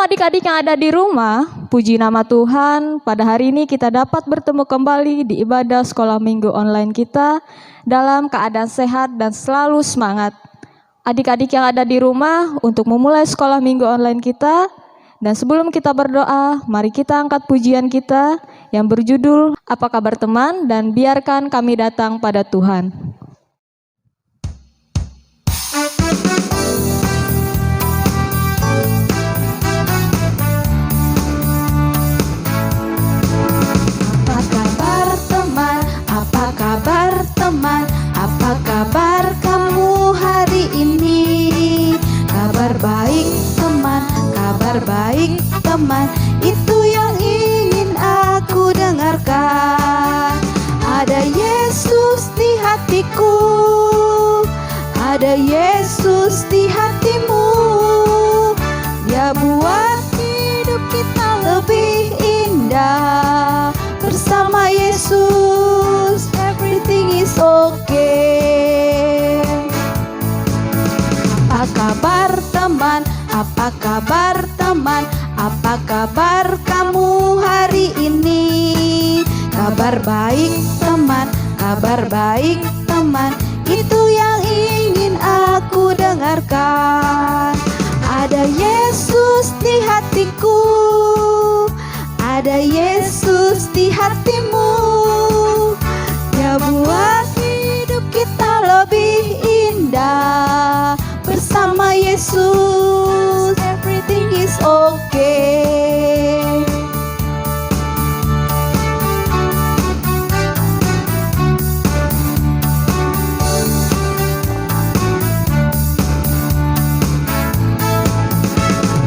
adik-adik yang ada di rumah, puji nama Tuhan, pada hari ini kita dapat bertemu kembali di ibadah sekolah minggu online kita dalam keadaan sehat dan selalu semangat. Adik-adik yang ada di rumah untuk memulai sekolah minggu online kita, dan sebelum kita berdoa, mari kita angkat pujian kita yang berjudul Apa Kabar Teman, dan biarkan kami datang pada Tuhan. Apa kabar kamu hari ini? Kabar baik teman, itu yang ingin aku dengarkan. Ada Yesus di hatiku, ada Yesus di hatimu. Dia buat hidup kita lebih indah. Bersama Yesus everything is okay. Apa kabar teman? Apa kabar teman? Apa kabar kamu hari ini? Kabar baik teman, itu yang ingin aku dengarkan. Ada Yesus di hatiku, ada Yesus di hatimu. Dia buat hidup kita lebih indah. Bersama Yesus everything is okay.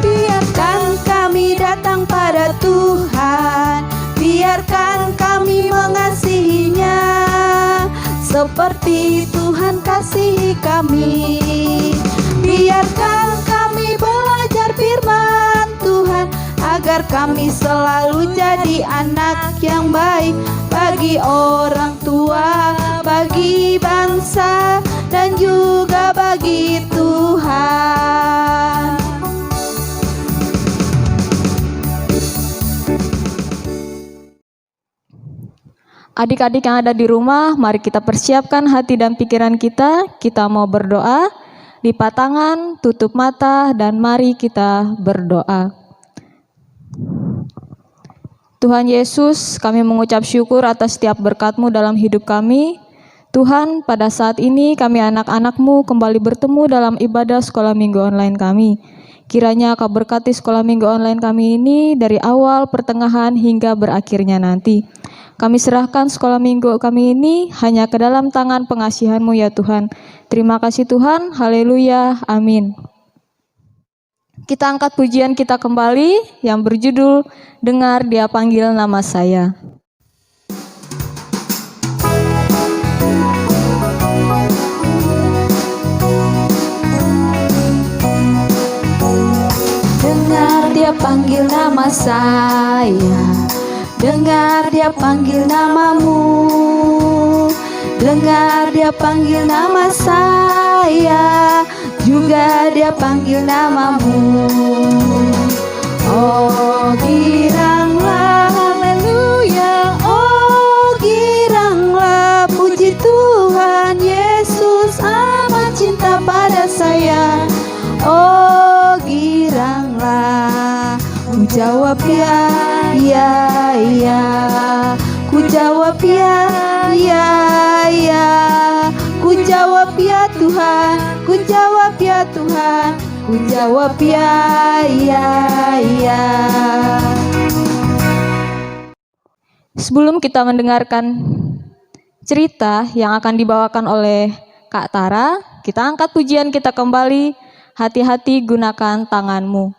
Biarkan kami datang pada Tuhan, biarkan kami mengasihinya seperti Tuhan kasihi kami. Biarkan kami belajar firman Tuhan, agar kami selalu jadi anak yang baik bagi orang tua, bagi bangsa, dan juga bagi Tuhan. Adik-adik yang ada di rumah, mari kita persiapkan hati dan pikiran kita. Kita mau berdoa. Lipat tangan, tutup mata, dan mari kita berdoa. Tuhan Yesus, kami mengucap syukur atas setiap berkat-Mu dalam hidup kami. Tuhan, pada saat ini kami anak-anak-Mu kembali bertemu dalam ibadah sekolah minggu online kami. Kiranya Kau berkati sekolah minggu online kami ini dari awal, pertengahan, hingga berakhirnya nanti. Kami serahkan sekolah minggu kami ini hanya ke dalam tangan pengasihan-Mu ya Tuhan. Terima kasih Tuhan, haleluya, amin. Kita angkat pujian kita kembali yang berjudul Dengar Dia Panggil Nama Saya. Dengar Dia panggil nama saya, dengar Dia panggil namamu, dengar Dia panggil nama saya, juga Dia panggil namamu. Oh giranglah, haleluya, oh giranglah, puji Tuhan Yesus amat cinta pada saya. Oh giranglah, ku jawab ya, ku jawab ya, ku jawab ya Tuhan, ku jawab ya Tuhan, ku jawab ya. Sebelum kita mendengarkan cerita yang akan dibawakan oleh Kak Tara, kita angkat pujian kita kembali. Hati-hati gunakan tanganmu.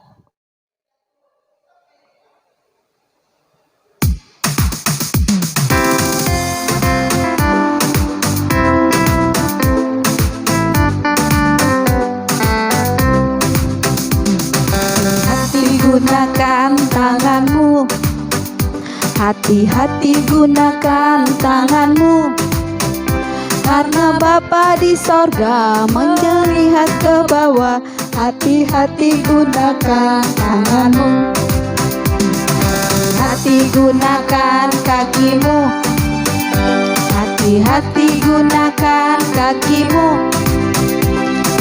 Gunakan tanganmu, hati-hati gunakan tanganmu, karena Bapa di sorga melihat ke bawah Hati-hati gunakan tanganmu, hati gunakan kakimu, hati-hati gunakan kakimu,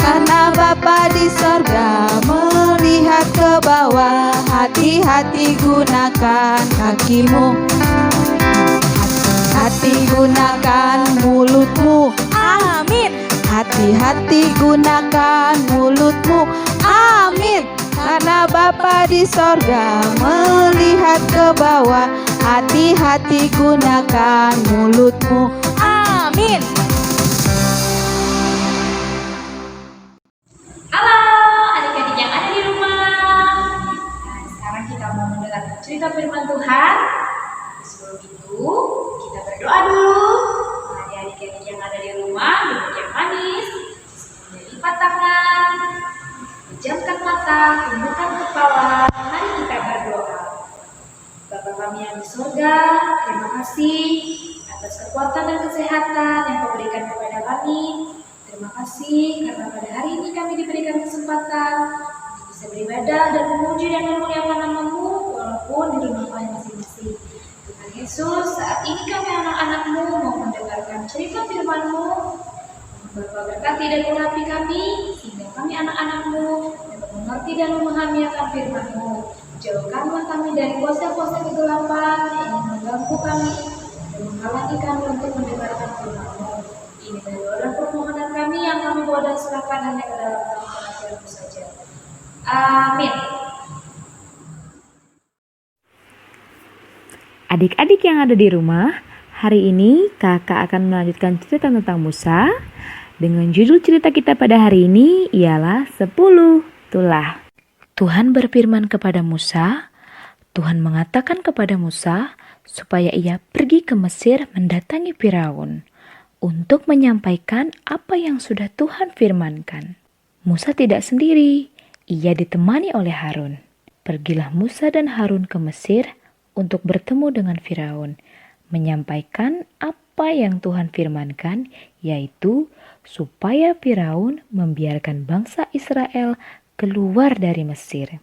karena Bapa di sorga melihat ke bawah. Hati-hati gunakan kakimu, hati gunakan mulutmu, amin. Hati-hati gunakan mulutmu, amin. Karena Bapa di sorga melihat ke bawah. Hati-hati gunakan mulutmu, amin. Halo adik-adik yang ada di rumah. Nah, sekarang kita mau mendengar cerita firman Tuhan. Sebelum itu, kita berdoa dulu. Nah, adik-adik yang ada di rumah, duduk yang manis, lipat tangan, pejamkan mata, tundukkan kepala. Mari kita berdoa. Bapa kami yang di surga, terima kasih atas kekuatan dan kesehatan yang Kau berikan kepada kami. Terima kasih karena pada hari ini kami diberikan kesempatan untuk bisa beribadah dan memuji dan memuliakan nama-Mu walaupun di rumah kami masing-masing. Tuhan Yesus, saat ini kami anak-anak-Mu mau mendengarkan cerita firman-Mu. Bapa berkati dan urapi kami sehingga kami anak-anak-Mu dapat mengerti dan memahami akan firman-Mu. Jauhkanlah kami dari kuasa-kuasa kegelapan yang mengganggu kami dan menghalangi kami untuk mendengarkan firman-Mu. Ini adalah permohonan kami yang kami bawa dan serahkan hanya ke dalam nama penasihat-Mu saja. Amin. Adik-adik yang ada di rumah, hari ini kakak akan melanjutkan cerita tentang Musa. Dengan judul cerita kita pada hari ini ialah 10 tulah. Tuhan berfirman kepada Musa, Tuhan mengatakan kepada Musa supaya ia pergi ke Mesir mendatangi Firaun untuk menyampaikan apa yang sudah Tuhan firmankan. Musa tidak sendiri, ia ditemani oleh Harun. Pergilah Musa dan Harun ke Mesir untuk bertemu dengan Firaun, menyampaikan apa yang Tuhan firmankan, yaitu supaya Firaun membiarkan bangsa Israel keluar dari Mesir.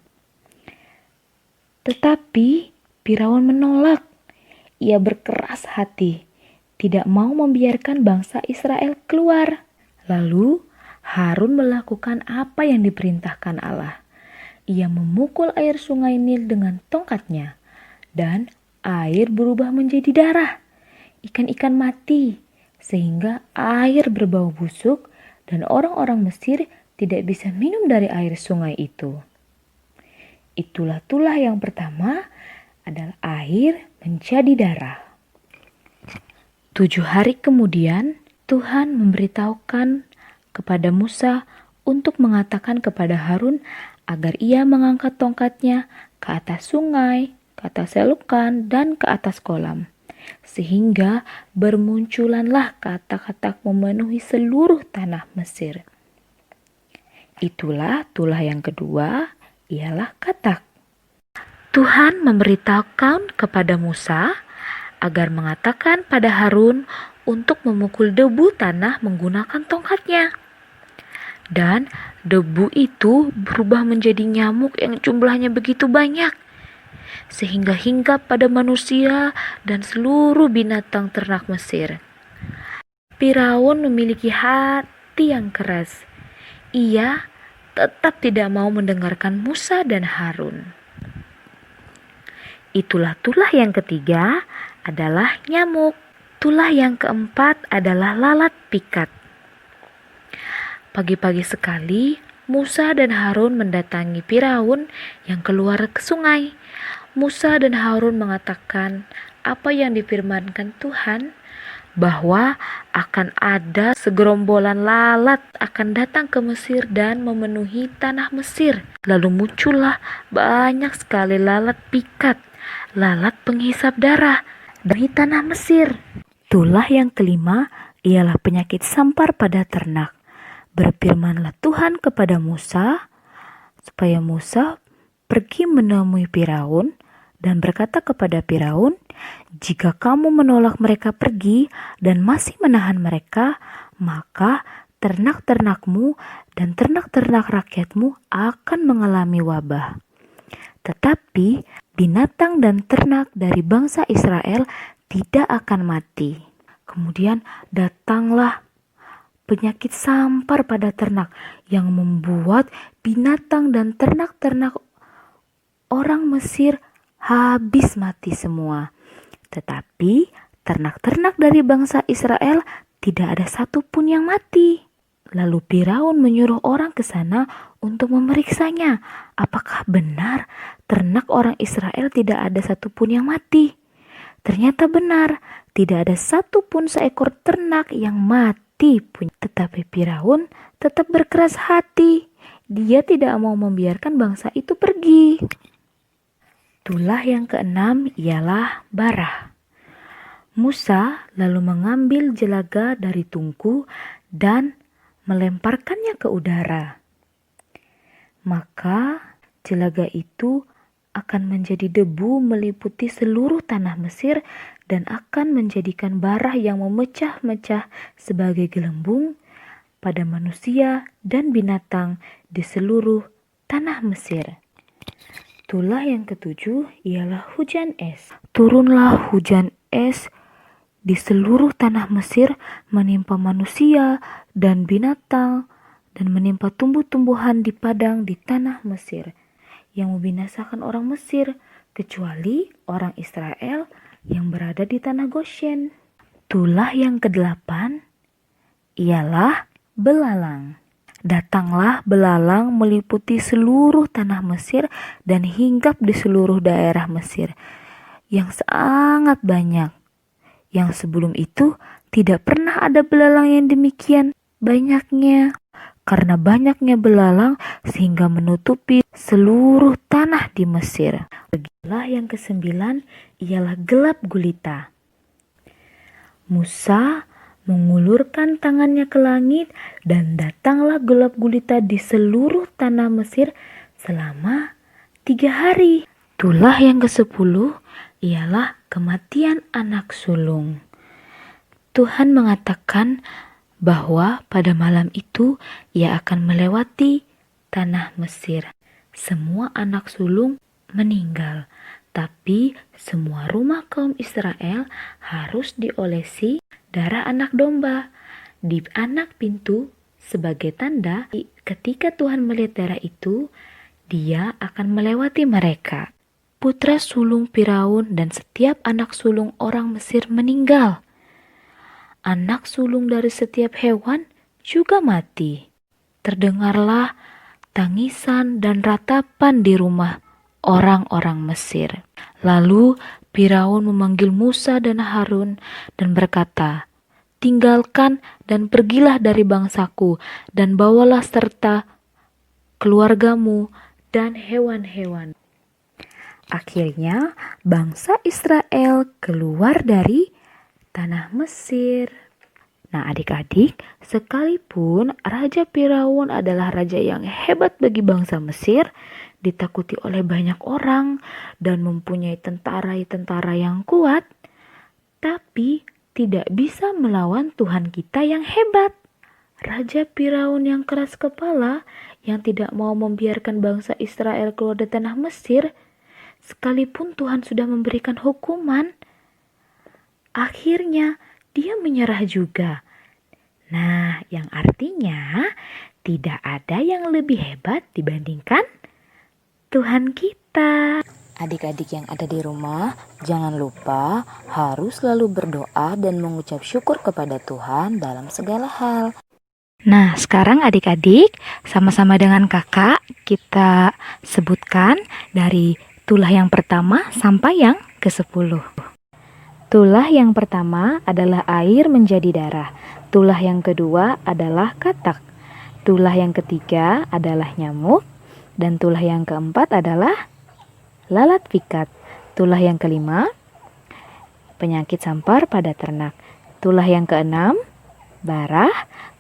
Tetapi Firaun menolak. Ia berkeras hati, tidak mau membiarkan bangsa Israel keluar. Lalu Harun melakukan apa yang diperintahkan Allah. Ia memukul air sungai Nil dengan tongkatnya, dan air berubah menjadi darah, ikan-ikan mati, sehingga air berbau busuk dan orang-orang Mesir tidak bisa minum dari air sungai itu. Itulah tulah yang pertama adalah air menjadi darah. 7 hari kemudian Tuhan memberitahukan kepada Musa untuk mengatakan kepada Harun agar ia mengangkat tongkatnya ke atas sungai, ke atas selokan, dan ke atas kolam. Sehingga bermunculanlah katak-katak memenuhi seluruh tanah Mesir. Itulah tulah yang kedua, ialah katak. Tuhan memberitahukan kepada Musa agar mengatakan pada Harun untuk memukul debu tanah menggunakan tongkatnya. Dan debu itu berubah menjadi nyamuk yang jumlahnya begitu banyak, sehingga hinggap pada manusia dan seluruh binatang ternak Mesir. Firaun memiliki hati yang keras. Ia tetap tidak mau mendengarkan Musa dan Harun. Itulah tulah yang ketiga adalah nyamuk. Tulah yang keempat adalah lalat pikat. Pagi-pagi sekali, Musa dan Harun mendatangi Firaun yang keluar ke sungai. Musa dan Harun mengatakan apa yang difirmankan Tuhan, bahwa akan ada segerombolan lalat akan datang ke Mesir dan memenuhi tanah Mesir. Lalu muncullah banyak sekali lalat pikat, lalat penghisap darah dari tanah Mesir. Tulah yang kelima ialah penyakit sampar pada ternak. Berfirmanlah Tuhan kepada Musa, supaya Musa pergi menemui Firaun dan berkata kepada Firaun, jika kamu menolak mereka pergi dan masih menahan mereka, maka ternak-ternakmu dan ternak-ternak rakyatmu akan mengalami wabah. Tetapi binatang dan ternak dari bangsa Israel tidak akan mati. Kemudian datanglah penyakit sampar pada ternak yang membuat binatang dan ternak-ternak orang Mesir habis mati semua. Tetapi ternak-ternak dari bangsa Israel tidak ada satupun yang mati. Lalu Firaun menyuruh orang ke sana untuk memeriksanya. Apakah benar ternak orang Israel tidak ada satupun yang mati? Ternyata benar, tidak ada satupun seekor ternak yang mati pun. Tetapi Firaun tetap berkeras hati. Dia tidak mau membiarkan bangsa itu pergi. Tulah yang keenam ialah bara. Musa lalu mengambil jelaga dari tungku dan melemparkannya ke udara. Maka jelaga itu akan menjadi debu meliputi seluruh tanah Mesir dan akan menjadikan bara yang memecah-mecah sebagai gelembung pada manusia dan binatang di seluruh tanah Mesir. Tulah yang ketujuh ialah hujan es. Turunlah hujan es di seluruh tanah Mesir, menimpa manusia dan binatang, dan menimpa tumbuh-tumbuhan di padang di tanah Mesir, yang membinasakan orang Mesir, kecuali orang Israel yang berada di tanah Goshen. Tulah yang kedelapan ialah belalang. Datanglah belalang meliputi seluruh tanah Mesir dan hinggap di seluruh daerah Mesir yang sangat banyak. Yang sebelum itu tidak pernah ada belalang yang demikian banyaknya. Karena banyaknya belalang sehingga menutupi seluruh tanah di Mesir. Tulah yang kesembilan ialah gelap gulita. Musa mengulurkan tangannya ke langit dan datanglah gelap gulita di seluruh tanah Mesir selama 3 hari. Tulah yang ke-10 ialah kematian anak sulung. Tuhan mengatakan bahwa pada malam itu ia akan melewati tanah Mesir. Semua anak sulung meninggal, tapi semua rumah kaum Israel harus diolesi darah anak domba di anak pintu sebagai tanda ketika Tuhan melihat darah itu, dia akan melewati mereka. Putra sulung Firaun dan setiap anak sulung orang Mesir meninggal. Anak sulung dari setiap hewan juga mati. Terdengarlah tangisan dan ratapan di rumah orang-orang Mesir. Lalu Firaun memanggil Musa dan Harun dan berkata, "Tinggalkan dan pergilah dari bangsaku dan bawalah serta keluargamu dan hewan-hewan." Akhirnya bangsa Israel keluar dari tanah Mesir. Nah adik-adik, sekalipun Raja Firaun adalah raja yang hebat bagi bangsa Mesir, ditakuti oleh banyak orang dan mempunyai tentara-tentara yang kuat, tapi tidak bisa melawan Tuhan kita yang hebat. Raja Firaun yang keras kepala, yang tidak mau membiarkan bangsa Israel keluar dari tanah Mesir, sekalipun Tuhan sudah memberikan hukuman, akhirnya dia menyerah juga. Nah, yang artinya tidak ada yang lebih hebat dibandingkan Tuhan kita. Adik-adik yang ada di rumah, jangan lupa harus selalu berdoa dan mengucap syukur kepada Tuhan dalam segala hal. Nah, sekarang adik-adik sama-sama dengan kakak kita sebutkan dari tulah yang pertama sampai yang ke-10. Tulah yang pertama adalah air menjadi darah. Tulah yang kedua adalah katak. Tulah yang ketiga adalah nyamuk. Dan tulah yang keempat adalah lalat pikat. Tulah yang kelima, penyakit sampar pada ternak. Tulah yang keenam, barah.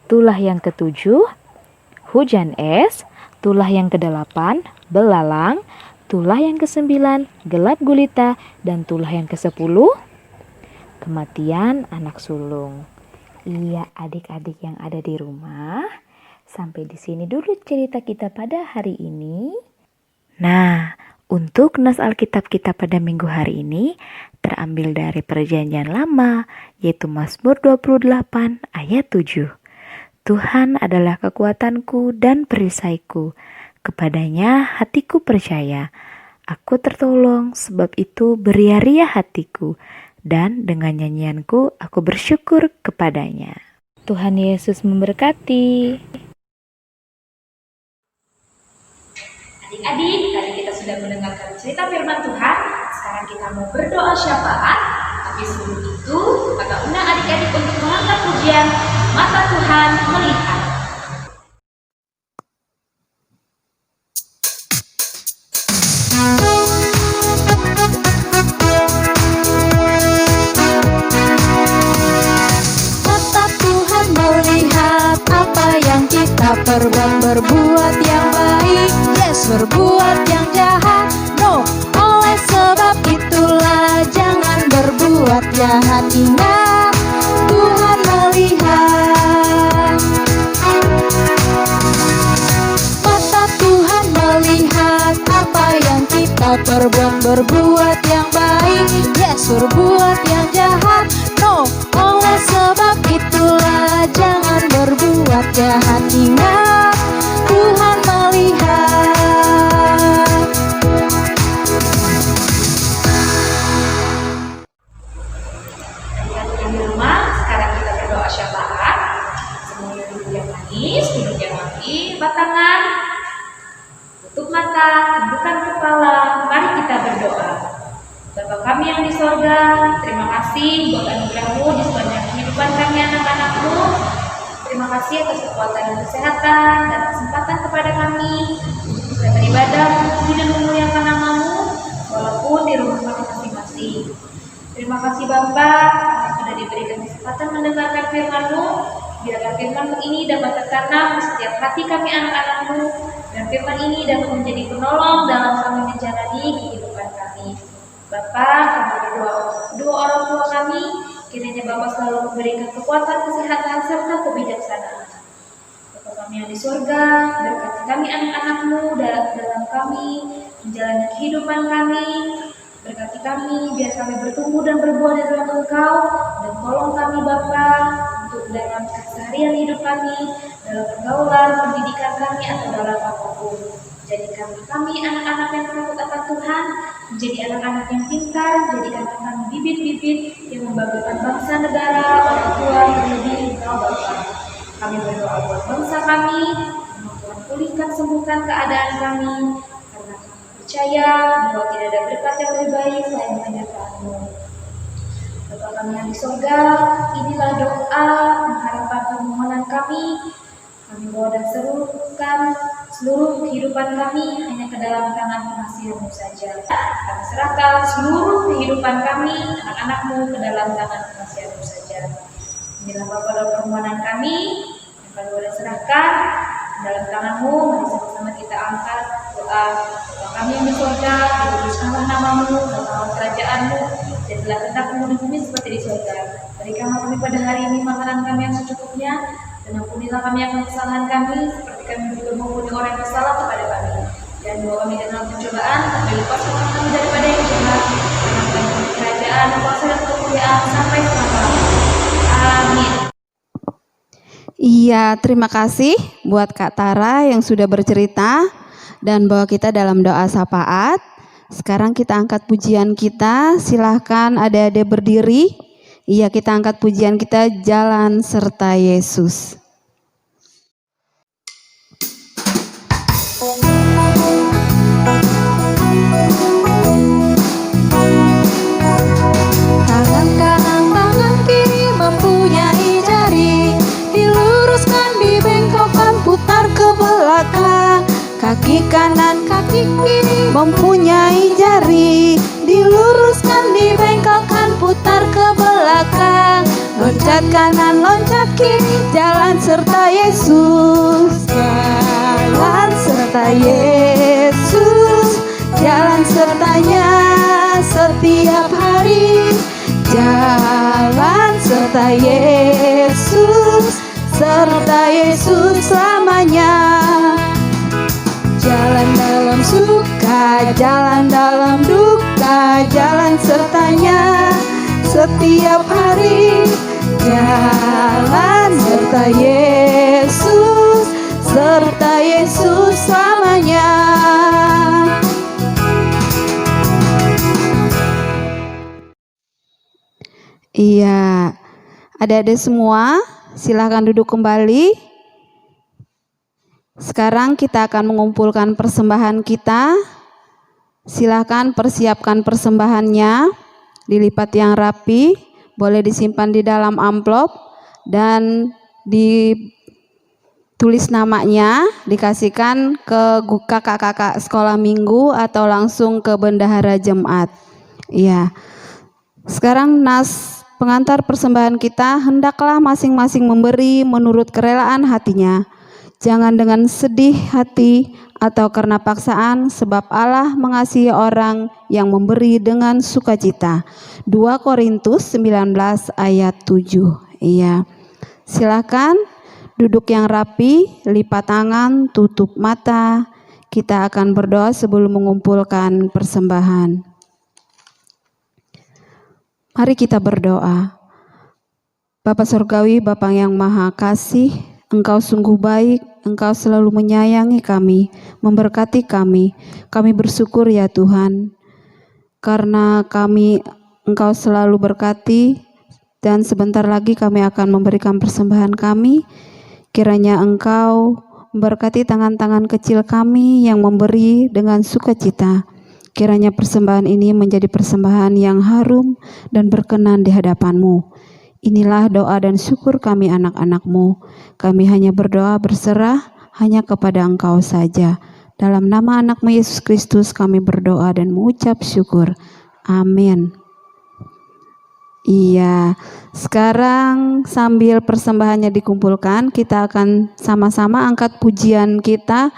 Tulah yang ketujuh, hujan es. Tulah yang kedelapan, belalang. Tulah yang kesembilan, gelap gulita. Dan tulah yang ke-10, kematian anak sulung. Iya, adik-adik yang ada di rumah, sampai di sini dulu cerita kita pada hari ini. Nah, untuk nas Alkitab kita pada minggu hari ini terambil dari Perjanjian Lama, yaitu Mazmur 28 ayat 7. Tuhan adalah kekuatanku dan perisaiku, kepadanya hatiku percaya. Aku tertolong, sebab itu beria-ria hatiku, dan dengan nyanyianku aku bersyukur kepadanya. Tuhan Yesus memberkati. Adik-adik, tadi kita sudah mendengarkan cerita firman Tuhan. Sekarang kita mau berdoa syafaat. Tapi sebelum itu, maka undang adik-adik untuk mengangkat pujian Mata Tuhan Melihat. Mata Tuhan melihat apa yang kita perbuat, berbuat yang baik, yes, berbuat yang jahat, no. Oleh sebab itulah jangan berbuat jahat. Ingat, Tuhan melihat. Mata Tuhan melihat apa yang kita perbuat, berbuat yang baik, yes, berbuat yang jahat, no. Oleh sebab itulah jangan berbuat jahat. Ingat, Tuhan melihat. Adik-adik yang di rumah, sekarang kita berdoa syafaat. Semuanya duduk yang manis, duduk yang rapi, lepas tangan, tutup mata, tundukkan kepala. Mari kita berdoa. Bapa kami yang di sorga, terima kasih buat anugerah-Mu di sepanjang kehidupan kami anak-anak-Mu. Terima kasih atas kekuatan dan kesehatan dan kesempatan kepada kami untuk bisa beribadah, memuji dan memuliakan nama-Mu, walaupun di rumah kami masing-masing. Terima kasih Bapa, kami sudah diberikan kesempatan mendengarkan firman-Mu. Biarlah firman-Mu ini dapat tertanam di setiap hati kami anak-anak-Mu, dan firman ini dapat menjadi penolong dalam kami menjalani kehidupan kami. Bapa, kami berdoa untuk kedua orang tua kami, kiranya Bapa selalu memberikan kekuatan, kesehatan, serta kebijaksanaan. Bapa kami yang di surga, berkati kami anak-anak-Mu dalam kami menjalani kehidupan kami. Berkati kami, biar kami bertumbuh dan berbuah di dalam Engkau, dan tolong kami Bapa untuk dalam keseharian hidup kami, dalam pergaulan, pendidikan kami, atau dalam apapun. Jadikan kami anak-anak yang takut akan Tuhan, menjadi anak-anak yang pintar, jadikan kami bibit-bibit yang membanggakan bangsa, negara, orang tua, terlebih Engkau Bapa. Kami berdoa buat bangsa kami, Tuhan pulihkan, sembuhkan keadaan kami, karena kami percaya bahwa tidak ada berkat yang lebih baik selain penyertaan-Mu. Bapa kami yang di surga, inilah doa, pengharapan, permohonan kami. Kami bawa dan serukan seluruh kehidupan kami hanya ke dalam tangan pengasihan-Mu saja. Kami serahkan seluruh kehidupan kami, anak-anak-Mu, ke dalam tangan pengasihan-Mu saja. Inilah Bapa dan permohonan kami, yang kami bawa dan serahkan dalam tangan-Mu. Mari sama-sama kita angkat doa. Bapa kami yang di surga, dikuduskanlah nama-Mu, datanglah kerajaan-Mu, jadilah kehendak-Mu di bumi seperti di surga. Berikanlah kami pada hari ini makanan kami yang secukupnya, dan ampunilah kami akan kesalahan kami, seperti kami juga mengampuni orang yang bersalah kepada kami. Dan bawa kami dalam pencobaan, tapi lepaskanlah kami daripada yang jahat. Dan kami kerajaan, kuasa dan kemuliaan sampai selama-lamanya. Amin. Iya, terima kasih buat Kak Tara yang sudah bercerita dan bawa kita dalam doa syafaat. Sekarang kita angkat pujian kita, silahkan adik-adik berdiri. Iya, kita angkat pujian kita, Jalan Serta Yesus. Tangan kanan, tangan kiri mempunyai jari, diluruskan, dibengkokkan, putar ke belakang. Kaki kanan, kaki kiri mempunyai jari, diluruskan, dibengkokkan, putar ke belakang. Loncat kanan, loncat kiri, jalan serta Yesus. Jalan serta Yesus, jalan sertanya setiap hari. Jalan serta Yesus, serta Yesus selamanya. Jalan dalam suka, jalan dalam duka, jalan sertanya setiap hari. Jalan serta Yesus selamanya. Iya, adik-adik semua, silahkan duduk kembali. Sekarang kita akan mengumpulkan persembahan kita. Silahkan persiapkan persembahannya, dilipat yang rapi, boleh disimpan di dalam amplop dan ditulis namanya, dikasihkan ke kakak-kakak sekolah minggu atau langsung ke bendahara jemaat. Iya. Sekarang pengantar persembahan kita, hendaklah masing-masing memberi menurut kerelaan hatinya, jangan dengan sedih hati atau karena paksaan, sebab Allah mengasihi orang yang memberi dengan sukacita. 2 Korintus 19 ayat 7. Iya. Silakan duduk yang rapi, lipat tangan, tutup mata. Kita akan berdoa sebelum mengumpulkan persembahan. Mari kita berdoa. Bapa Surgawi, Bapa yang Maha Kasih, Engkau sungguh baik, Engkau selalu menyayangi kami, memberkati kami. Kami bersyukur ya Tuhan, karena Engkau selalu berkati, dan sebentar lagi kami akan memberikan persembahan kami. Kiranya Engkau memberkati tangan-tangan kecil kami yang memberi dengan sukacita. Kiranya persembahan ini menjadi persembahan yang harum dan berkenan di hadapan-Mu. Inilah doa dan syukur kami anak-anak-Mu. Kami hanya berdoa berserah hanya kepada Engkau saja. Dalam nama anak-Mu Yesus Kristus kami berdoa dan mengucap syukur. Amin. Iya, sekarang sambil persembahannya dikumpulkan, kita akan sama-sama angkat pujian kita,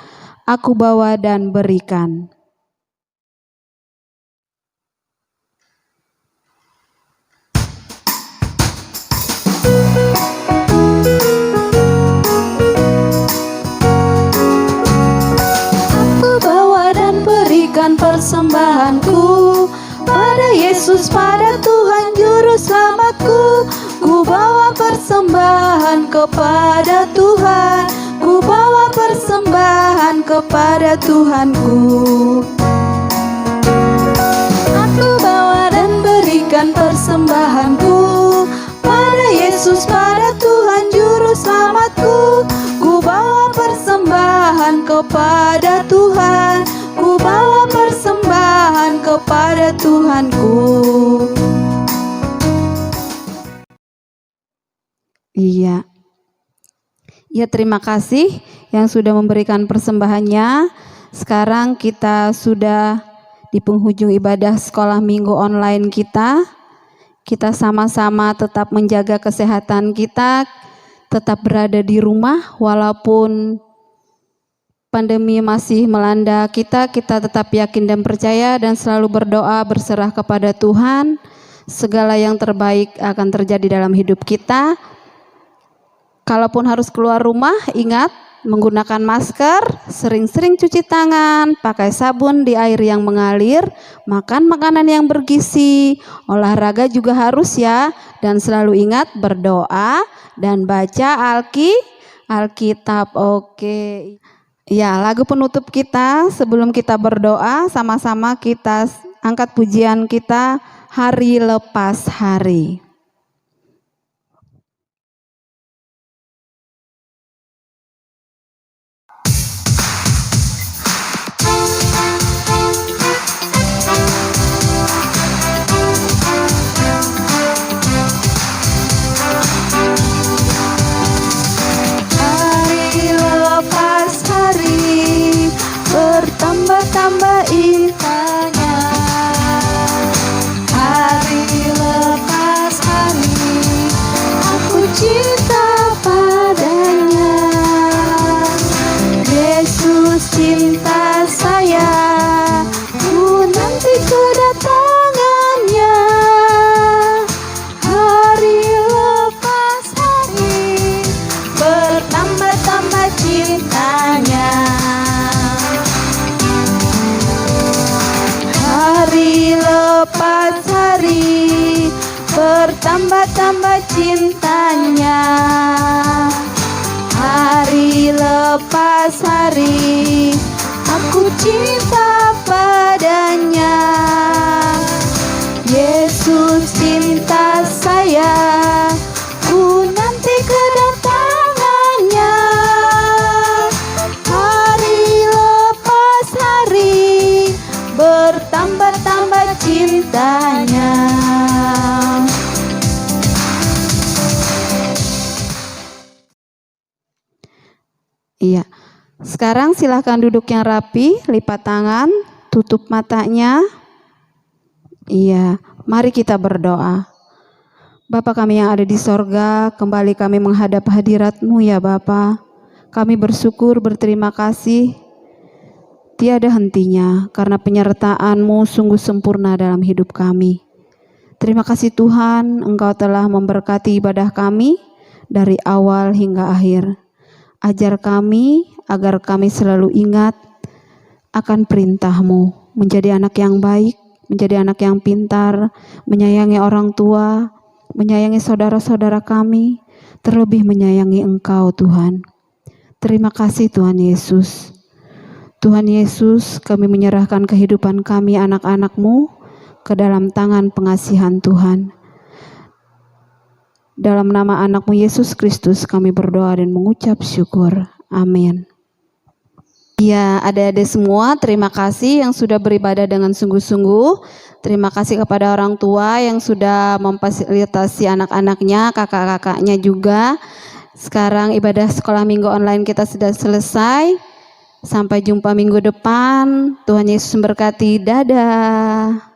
Aku Bawa dan Berikan. Persembahanku pada Yesus, pada Tuhan Juru Selamatku. Ku bawa persembahan kepada Tuhan, ku bawa persembahan kepada Tuhanku. Aku bawa dan berikan persembahanku pada Yesus, pada Tuhan Juru Selamatku. Ku bawa persembahan kepada Tuhan, ku bawa persembahan kepada Tuhanku. Iya. Ya, terima kasih yang sudah memberikan persembahannya. Sekarang kita sudah di penghujung ibadah sekolah minggu online kita. Kita sama-sama tetap menjaga kesehatan kita, tetap berada di rumah walaupun pandemi masih melanda kita tetap yakin dan percaya dan selalu berdoa berserah kepada Tuhan. Segala yang terbaik akan terjadi dalam hidup kita. Kalaupun harus keluar rumah, ingat menggunakan masker, sering-sering cuci tangan, pakai sabun di air yang mengalir, makan makanan yang bergizi, olahraga juga harus ya, dan selalu ingat berdoa dan baca Alkitab. Oke. Ya, lagu penutup kita sebelum kita berdoa, sama-sama kita angkat pujian kita, Hari Lepas Hari. Bertambah-tambah indahnya hari lepas lepas hari bertambah-tambah cintanya. Hari lepas hari aku cinta padanya. Yesus cinta saya, ku nanti kedatangannya. Hari lepas hari bertambah-tambah cintanya. Iya. Sekarang silahkan duduk yang rapi, lipat tangan, tutup matanya. Iya, mari kita berdoa. Bapa kami yang ada di sorga, kembali kami menghadap hadirat-Mu ya Bapa. Kami bersyukur, berterima kasih. Tiada hentinya, karena penyertaan-Mu sungguh sempurna dalam hidup kami. Terima kasih Tuhan, Engkau telah memberkati ibadah kami dari awal hingga akhir. Ajar kami agar kami selalu ingat akan perintah-Mu, menjadi anak yang baik, menjadi anak yang pintar, menyayangi orang tua, menyayangi saudara-saudara kami, terlebih menyayangi Engkau Tuhan. Terima kasih Tuhan Yesus. Tuhan Yesus, kami menyerahkan kehidupan kami anak-anak-Mu ke dalam tangan pengasihan Tuhan. Dalam nama anak-Mu Yesus Kristus kami berdoa dan mengucap syukur. Amin. Ya, adik-adik semua, terima kasih yang sudah beribadah dengan sungguh-sungguh. Terima kasih kepada orang tua yang sudah memfasilitasi anak-anaknya, kakak-kakaknya juga. Sekarang ibadah sekolah minggu online kita sudah selesai. Sampai jumpa minggu depan. Tuhan Yesus memberkati. Dadah.